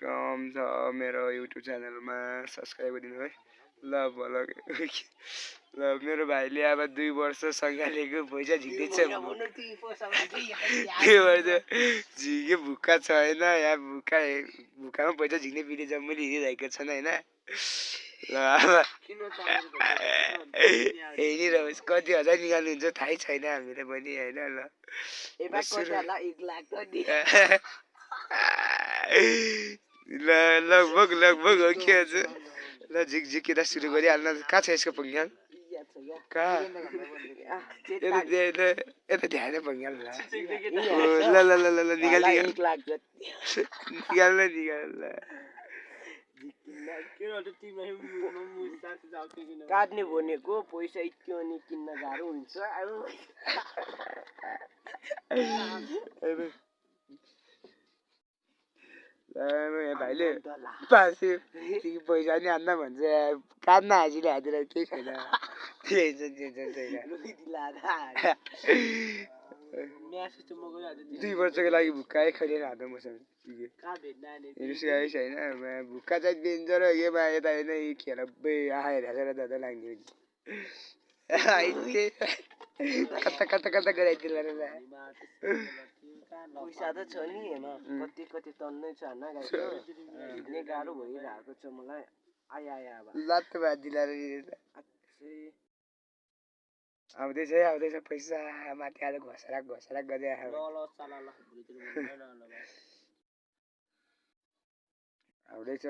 कम छ मेरो युट्युब च्यानलमा सब्स्क्राइब गरिदिनु है ल भल ल मेरो भाइले अब 2 वर्ष सँगालेको पैसा झिक्दैछ झिके भुक्का छैन यहाँ भुक्कामा पैसा झिक्ने भिडियो जम्मैले हिँडिरहेको छन् होइन ल अब हेरिरहोस् कति हजार निकाल्नुहुन्छ थाहै छैन हामीलाई पनि होइन ल लगभग हो के अझ ल झिकझिकेर सुरु गरिहाल्न कहाँ छ यसको पङ्गाल कहाँ यता ध्यान पङ्गाल ल ल ल ल निकाल काट्ने भनेको पैसा इत्यो अनि किन्न गाह्रो हुन्छ भाइले पैसा नि हान्न भन्छ काट्न हाजिरा हाजेर केही छैन दुई वर्षको लागि भुक्का खैलेर हात मसँग छैन भुक्का चाहिँ दिन्छ र योमा यता होइन खेर आएर दादा लाग्ने कता गराइदिनु पैसा त छ नि कति तन्नै छ होइन हिँड्ने गाह्रो भइरहेको छ मलाई आया लात बाँधिला आउँदैछ पैसा माथि आज घोसरा गर्दै आउँदैछ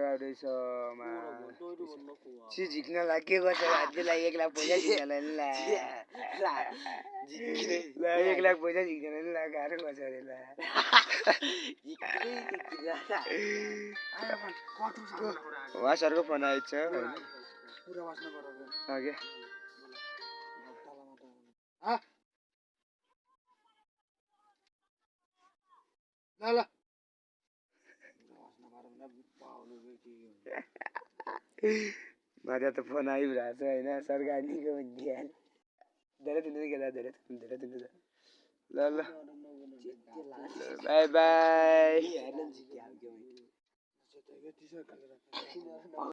झिक्न लागि के गर्छ भाइलाई 1 लाख पैसा झिक्नलाई ल 1 लाख पैसा झिक्दैन नि गाह्रो गर्छ अरे उहाँहरूको फोन आएछ ल माथि त फोन आइरहेको छ होइन सरकारनीको धेरै दिनु ल बाई बाई